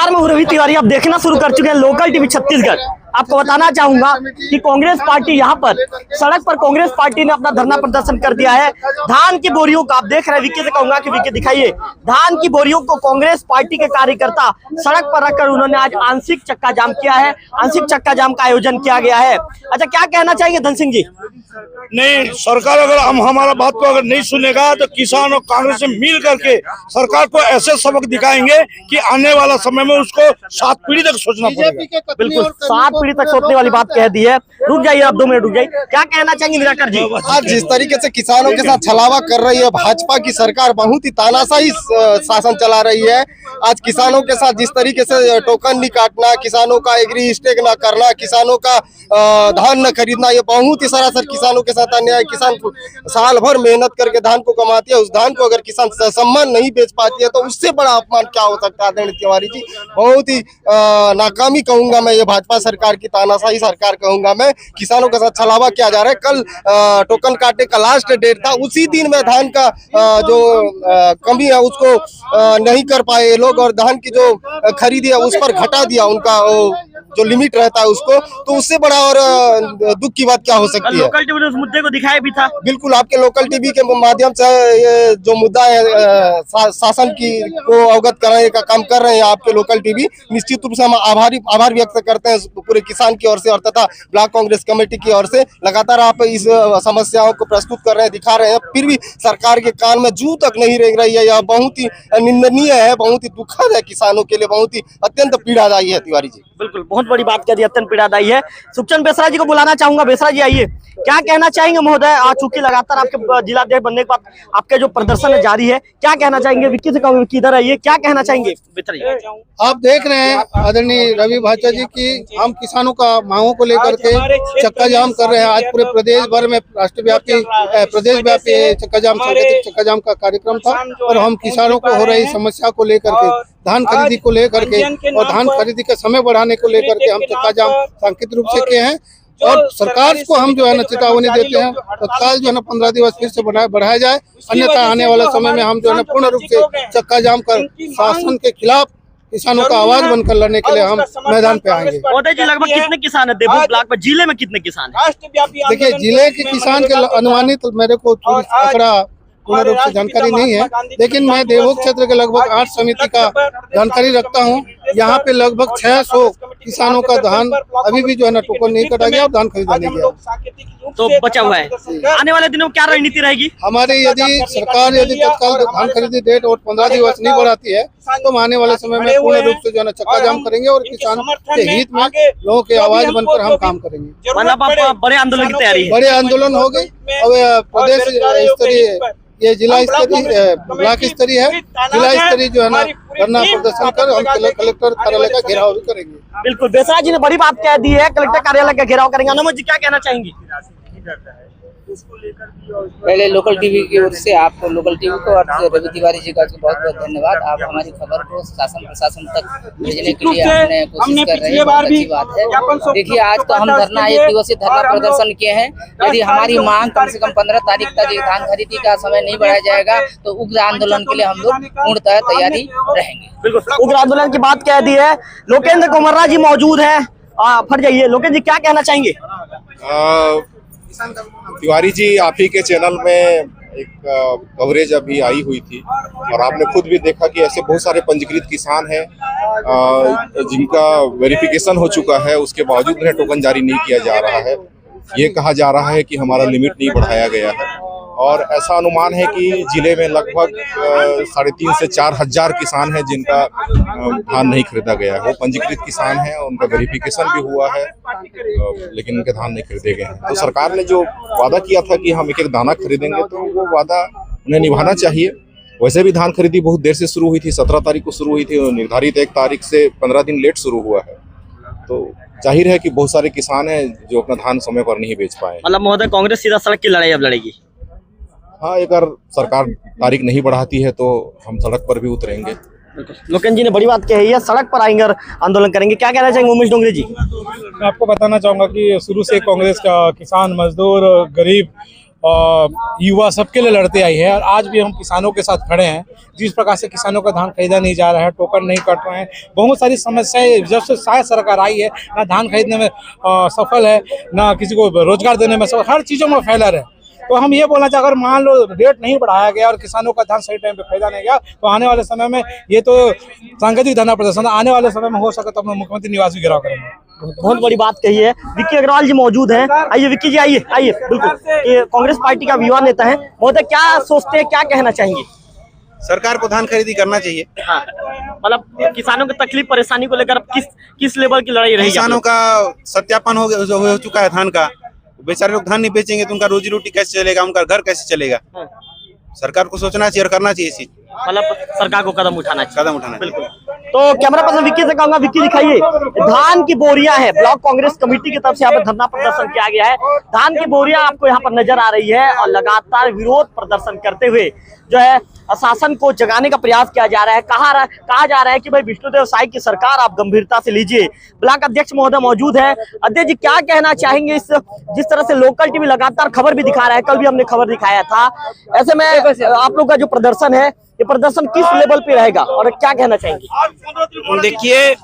नमस्कार, मैं रवि तिवारी। आप देखना शुरू कर चुके हैं लोकल टीवी छत्तीसगढ़। आपको बताना चाहूंगा कि कांग्रेस पार्टी यहाँ पर सड़क पर कांग्रेस पार्टी ने अपना धरना प्रदर्शन कर दिया है। धान की बोरियों का आप देख रहे हैं, विक्की से कहूंगा कि विक्की दिखाइए, धान की बोरियों को कांग्रेस पार्टी के कार्यकर्ता सड़क पर रखकर उन्होंने आज आंशिक चक्का जाम किया है। आंशिक चक्का जाम का आयोजन किया गया है। अच्छा, क्या कहना चाहेंगे धन सिंह जी? नहीं, सरकार अगर हमारा बात को अगर नहीं सुनेगा तो किसान और कांग्रेस से मिल करके सरकार को ऐसे सबक दिखाएंगे कि आने वाला समय में उसको 7 पीढ़ी तक सोचना पड़ेगा। बिल्कुल, 7 पीढ़ी तक सोचने वाली बात कह दी है। रुक जाइए आप 2 मिनट रुक जाइए। क्या कहना चाहेंगे निराकर जी? आज जिस तरीके से किसानों के साथ छलावा कर रही है भाजपा की सरकार, बहुत ही तानाशाही शासन चला रही है। आज किसानों के साथ जिस तरीके से टोकन नहीं काटना, किसानों का एग्री स्टेक न करना, किसानों का धान न खरीदना, ये बहुत ही सरासर किसानों के साथ अन्याय। किसान साल भर मेहनत करके धान को कमाती है, उस धान को अगर किसान सम्मान नहीं बेच पाती है तो उससे बड़ा अपमान क्या हो सकता है? आदरणीय तिवारी जी, बहुत ही नाकामी कहूंगा मैं ये भाजपा सरकार की, तानाशाही सरकार कहूंगा मैं। किसानों के साथ छलावा किया जा रहा है। कल टोकन काटने का लास्ट डेट था, उसी दिन में धान का जो कमी है उसको नहीं कर पाए लोग, और धान की जो खरीदी है उस पर घटा दिया उनका जो लिमिट रहता है उसको। तो उससे बड़ा और दुख की बात क्या हो सकती है? लोकल टीवी ने उस मुद्दे को दिखाया भी था। बिल्कुल, आपके लोकल टीवी के माध्यम से ये जो मुद्दा है शासन की को अवगत कराने का काम कर रहे हैं आपके लोकल टीवी। निश्चित रूप से हम आभार व्यक्त करते हैं पूरे किसान की ओर से और तथा ब्लॉक कांग्रेस कमेटी की ओर से। लगातार आप इस समस्याओं को प्रस्तुत कर रहे हैं, दिखा रहे हैं, फिर भी सरकार के कान में जू तक नहीं रेंग रही है। यह बहुत ही निंदनीय है, बहुत ही दुखद है, किसानों के लिए बहुत ही अत्यंत पीड़ादायी है। तिवारी जी, बिल्कुल, बहुत बड़ी बात कह दी, अत्यंत पीड़ादायी है। सुखचंद बेसरा जी को बुलाना चाहूंगा। बेसरा जी आइए, क्या कहना चाहेंगे महोदय? आज चूंकि लगातार आपके जिलाध्यक्ष बनने के बाद आपके जो प्रदर्शन है जारी है, क्या कहना चाहेंगे? विक्की से कहूंगा, विक्की इधर आइए, क्या कहना चाहेंगे? आप देख रहे हैं आदरणीय रवि भाषा जी की हम किसानों का मांगों को लेकर के चक्का जाम कर रहे हैं। आज पूरे प्रदेश भर में राष्ट्रव्यापी प्रदेश व्यापी चक्का जाम, सांकेतिक चक्का जाम का कार्यक्रम था और हम किसानों को हो रही समस्या को लेकर के, धान खरीदी को लेकर के और धान खरीदी का समय बढ़ाने को लेकर के हम चक्का जाम सांकेतिक रूप से किए हैं। और सरकार को हम जो है ना चेतावनी देते हैं तत्काल जो है ना 15 दिवस फिर से बढ़ाया जाए, अन्यथा आने वाला समय में हम जो है ना पूर्ण रूप से चक्का जाम कर शासन के खिलाफ किसानों का आवाज बनकर लड़ने के लिए हम मैदान पे आएंगे। महोदय जी, लगभग कितने किसान है देवभूमि ब्लॉक में, जिले में कितने किसान है? देखिए, जिले के किसान के अनुमानित मेरे को आंकड़ा पूर्ण रूप से जानकारी नहीं है, लेकिन मैं देवभूमि क्षेत्र के लगभग 8 समिति का जानकारी रखता हूं। यहाँ पे लगभग 600 किसानों का धान अभी भी जो है ना टोकन नहीं कटा गया और धान खरीदा नहीं गया, तो बचा हुआ है। आने वाले दिनों में क्या रणनीति रहेगी हमारी? यदि सरकार तत्काल धान खरीदी डेट और 15 दिवस नहीं बढ़ाती है तो हम आने वाले समय में पूर्ण रूप से जो है ना चक्का जाम करेंगे और किसान के हित में लोगों की आवाज बनकर हम काम करेंगे। मतलब आप बड़े आंदोलन की तैयारी? बड़े आंदोलन हो गई। अब प्रदेश स्तरीय, ये जिला स्तरीय, ब्लॉक स्तरीय है, जिला स्तरीय जो है ना धरना प्रदर्शन कर हम कलेक्टर कार्यालय का घेराव भी करेंगे। बिल्कुल, बेसरा जी ने बड़ी बात कह दी है, कलेक्टर कार्यालय का घेराव करेंगे। अनुमत जी, क्या कहना चाहेंगी? पहले लोकल टीवी की ओर से आपको, लोकल टीवी को और रवि तिवारी जी का बहुत बहुत धन्यवाद। आप हमारी खबर को शासन प्रशासन तक भेजने के लिए आपने कोशिश कर रहे हैं, बहुत अच्छी बात है। देखिए, आज तो हम धरना 1 दिवसीय धरना प्रदर्शन किए हैं। यदि हमारी मांग कम से कम 15 तारीख तक धान खरीदी का समय नहीं बढ़ाया जाएगा तो उग्र आंदोलन के लिए हम लोग पूर्णतः तैयारी रहेंगे। बिल्कुल, उग्र आंदोलन की बात कह दी है। लोकेंद्र कुमार जी मौजूद है, फट जाइए। लोकेंद्र जी, क्या कहना चाहेंगे? तिवारी जी, आप ही के चैनल में एक कवरेज अभी आई हुई थी और आपने खुद भी देखा कि ऐसे बहुत सारे पंजीकृत किसान हैं जिनका वेरिफिकेशन हो चुका है, उसके बावजूद उन्हें टोकन जारी नहीं किया जा रहा है। ये कहा जा रहा है कि हमारा लिमिट नहीं बढ़ाया गया है और ऐसा अनुमान है कि जिले में लगभग 3.5 से 4 हजार किसान हैं जिनका धान नहीं खरीदा गया है। वो पंजीकृत किसान हैं, उनका वेरिफिकेशन भी हुआ है लेकिन उनके धान नहीं खरीदे गए हैं। तो सरकार ने जो वादा किया था कि हम 1-1 दाना खरीदेंगे, तो वो वादा उन्हें निभाना चाहिए। वैसे भी धान खरीदी बहुत देर से शुरू हुई थी, 17 तारीख को शुरू हुई थी, निर्धारित 1 तारीख से 15 दिन लेट शुरू हुआ है। तो जाहिर है कि बहुत सारे किसान हैं जो अपना धान समय पर नहीं बेच पाए। मतलब महोदय, कांग्रेस सीधा सड़क की लड़ाई अब लड़ेगी? हाँ, अगर सरकार तारीख नहीं बढ़ाती है तो हम सड़क पर भी उतरेंगे। लोकेंद्र जी ने बड़ी बात कही है, सड़क पर आएंगे और आंदोलन करेंगे। क्या कहना चाहेंगे उमेश डोंगरे जी? मैं आपको बताना चाहूँगा कि शुरू से कांग्रेस का किसान, मजदूर, गरीब युवा सबके लिए लड़ते आई है और आज भी हम किसानों के साथ खड़े हैं। जिस प्रकार से किसानों का धान खरीदा नहीं जा रहा है, टोकन नहीं कट रहे हैं, बहुत सारी समस्याएं जब से शायद सरकार आई है, ना धान खरीदने में सफल है, ना किसी को रोजगार देने में सफल, हर चीज़ों में फेलर है। तो हम ये बोलना चाहें, अगर मान लो रेट नहीं बढ़ाया गया और किसानों का धान सही टाइम पे खरीदा नहीं गया तो आने वाले समय में ये तो सांकेतिक धरना प्रदर्शन, आने वाले समय में हो सके तो हम मुख्यमंत्री निवास भी घेराव करेंगे। बहुत बड़ी बात कही है। विक्की अग्रवाल जी मौजूद हैं। आइए विक्की जी, आइए आइए। बिल्कुल, ये कांग्रेस पार्टी का युवा नेता है। महोदय, क्या सोचते हैं, क्या कहना चाहेंगे? सरकार को धान खरीदी करना चाहिए। हाँ, मतलब किसानों की तकलीफ परेशानी को लेकर किस लेवल की लड़ाई रहेगी? किसानों का सत्यापन हो चुका है धान का। बेचारे लोग धान नहीं बेचेंगे तो उनका रोजी रोटी कैसे चलेगा, उनका घर कैसे चलेगा? सरकार को सोचना चाहिए और करना चाहिए इसी, मतलब सरकार को कदम उठाना चाहिए। बिल्कुल। तो कैमरा पर्सन विक्की से कहूंगा, विक्की दिखाइए, धान की बोरियां हैं। ब्लॉक कांग्रेस कमेटी की तरफ से यहाँ पर धरना प्रदर्शन किया गया है। धान की बोरियां आपको यहाँ पर नजर आ रही है और लगातार विरोध प्रदर्शन करते हुए जो है शासन को जगाने का प्रयास किया जा रहा है। कहा जा रहा है कि भाई विष्णुदेव साय की सरकार आप गंभीरता से लीजिए। ब्लॉक अध्यक्ष महोदय मौजूद है। अध्यक्ष जी, क्या कहना चाहेंगे इस जिस तरह से लोकल टीवी लगातार खबर भी दिखा रहा है, कल भी हमने खबर दिखाया था, ऐसे में आप लोग का जो प्रदर्शन है, ये प्रदर्शन किस लेवल पे रहेगा और क्या कहना चाहेंगे? देखिए,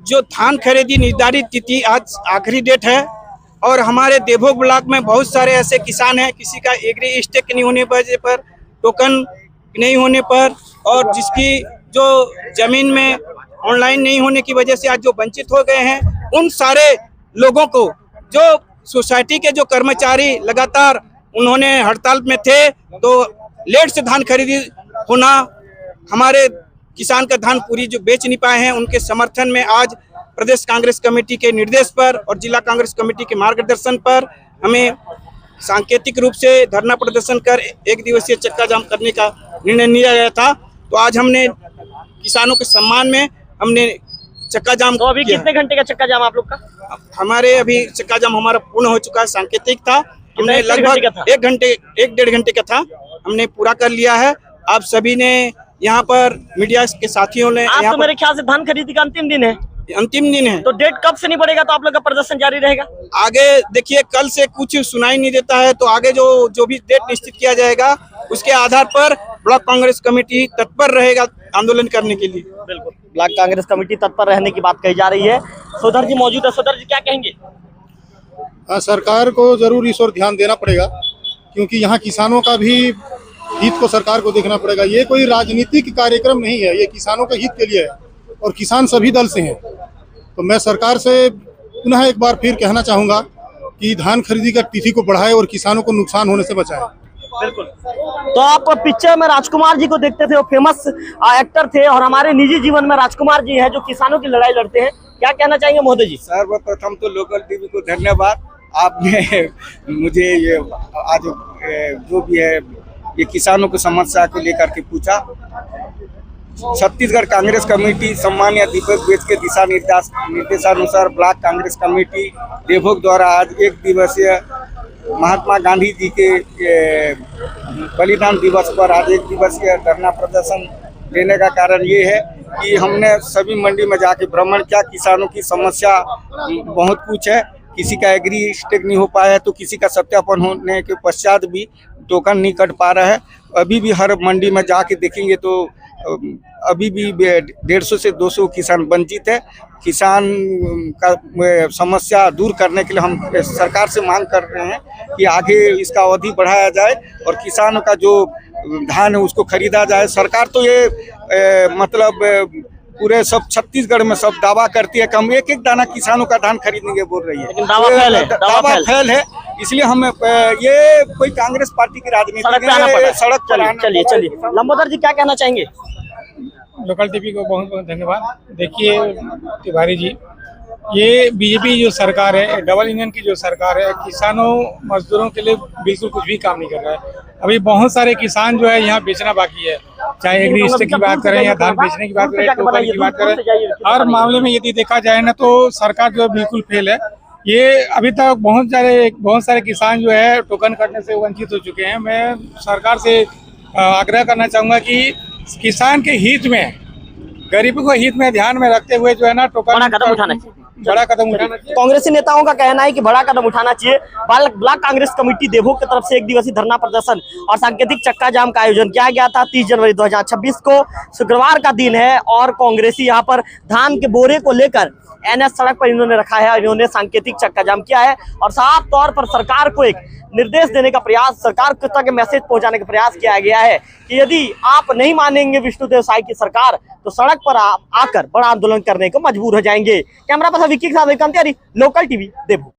जो धान खरीदी निर्धारित तिथि आज आखिरी डेट है और हमारे देवभोग ब्लॉक में बहुत सारे ऐसे किसान हैं, किसी का एग्री स्टेक नहीं होने पर, टोकन नहीं होने पर, और जिसकी जो जमीन में ऑनलाइन नहीं होने की वजह से आज जो वंचित हो गए हैं, उन सारे लोगों को, जो सोसाइटी के जो कर्मचारी लगातार उन्होंने हड़ताल में थे, तो लेट से धान खरीदी होना, हमारे किसान का धान पूरी जो बेच नहीं पाए हैं, उनके समर्थन में आज प्रदेश कांग्रेस कमेटी के निर्देश पर और जिला कांग्रेस कमेटी के मार्गदर्शन पर हमें सांकेतिक रूप से धरना प्रदर्शन कर 1 दिवसीय चक्का जाम करने का निर्णय लिया गया था। तो आज हमने किसानों के सम्मान में हमने चक्का जाम। तो अभी कितने घंटे का चक्का जाम आप लोग का? हमारे अभी चक्का जाम हमारा पूर्ण हो चुका है। सांकेतिक था, हमने लगभग 1-1.5 घंटे का था, हमने पूरा कर लिया है। आप सभी ने यहाँ पर मीडिया के साथियों ने, आज तो मेरे ख्याल से धान खरीदी का अंतिम दिन है। तो डेट कब से नहीं बढ़ेगा तो आप लोग का प्रदर्शन जारी रहेगा? आगे देखिए, कल से कुछ सुनाई नहीं देता है, तो आगे जो भी डेट निश्चित किया जाएगा उसके आधार पर ब्लॉक कांग्रेस कमेटी तत्पर रहेगा आंदोलन करने के लिए। बिल्कुल, ब्लॉक कांग्रेस कमेटी तत्पर रहने की बात कही जा रही है। सोधर जी मौजूद है। सोधर जी, क्या कहेंगे? सरकार को जरूर इस ओर ध्यान देना पड़ेगा, क्योंकि यहाँ किसानों का भी हित को सरकार को देखना पड़ेगा। ये कोई राजनीतिक कार्यक्रम नहीं है, ये किसानों के हित के लिए है और किसान सभी दल से हैं। तो मैं सरकार से पुनः एक बार फिर कहना चाहूँगा कि धान खरीदी का तिथि को बढ़ाए और किसानों को नुकसान होने से बचाए। बिल्कुल। तो आप पिक्चर में राजकुमार जी को देखते थे, वो फेमस एक्टर थे, और हमारे निजी जीवन में राजकुमार जी हैं जो किसानों की लड़ाई लड़ते हैं। क्या कहना चाहेंगे महोदय जी? सर्वप्रथम तो लोकल टीवी को धन्यवाद, आपने मुझे ये आज जो भी है ये किसानों की समस्या को लेकर के पूछा। छत्तीसगढ़ कांग्रेस कमेटी सम्मान्य दीपक बेच के दिशा निर्देशानुसार ब्लॉक कांग्रेस कमेटी देवभोग द्वारा आज 1 दिवसीय महात्मा गांधी जी के बलिदान दिवस पर आज 1 दिवसीय धरना प्रदर्शन लेने का कारण ये है कि हमने सभी मंडी में जाके भ्रमण किया। किसानों की समस्या बहुत कुछ है, किसी का एग्री स्टेक नहीं हो पाया है, तो किसी का सत्यापन होने के पश्चात भी टोकन नहीं कट पा रहा है। अभी भी हर मंडी में जाके देखेंगे तो अभी भी 150 से 200 किसान वंचित है। किसान का समस्या दूर करने के लिए हम सरकार से मांग कर रहे हैं कि आगे इसका अवधि बढ़ाया जाए और किसानों का जो धान है उसको खरीदा जाए। सरकार तो ये मतलब पूरे सब छत्तीसगढ़ में सब दावा करती है कि हम एक दाना किसानों का धान खरीदेंगे बोल रही है, लेकिन दावा फैल है। इसलिए हमें ये कोई कांग्रेस पार्टी की राजनीति सड़क पर। चलिए लंबोदर जी, क्या कहना चाहेंगे? लोकल टीवी को बहुत बहुत धन्यवाद। देखिए तिवारी जी, ये बीजेपी जो सरकार है, डबल इंजन की जो सरकार है, किसानों मजदूरों के लिए बिल्कुल कुछ भी काम नहीं कर रहा है। अभी बहुत सारे किसान जो है यहाँ बेचना बाकी है, चाहे एग्री स्टेक की बात करें या धान बेचने की बात करें, टोकन की बात करें, हर मामले में यदि देखा जाए ना तो सरकार जो है बिल्कुल फेल है। ये अभी तक बहुत सारे किसान जो है टोकन कटने से वंचित हो चुके हैं। मैं सरकार से आग्रह करना चाहूँगा कि किसान के हित में, गरीबों को हित में ध्यान में रखते हुए जो है ना टोकन बड़ा कदम उठाना चाहिए। कांग्रेसी नेताओं का कहना है कि बड़ा कदम उठाना चाहिए। ब्लॉक कांग्रेस कमेटी देवभोग की तरफ से 1 दिवसीय धरना प्रदर्शन और सांकेतिक चक्का जाम का आयोजन किया गया था। 30 जनवरी 2026 को शुक्रवार का दिन है और कांग्रेसी यहाँ पर धान के बोरे को लेकर NH सड़क पर इन्होंने रखा है। इन्होंने सांकेतिक चक्का जाम किया है और साफ तौर पर सरकार को एक निर्देश देने का प्रयास, सरकार को तक मैसेज पहुंचाने का प्रयास किया गया है कि यदि आप नहीं मानेंगे विष्णुदेव साय की सरकार तो सड़क पर आकर बड़ा आंदोलन करने को मजबूर हो जाएंगे। कैमरा पर्सन विक्की के साथ लोकल टीवी देवभोग।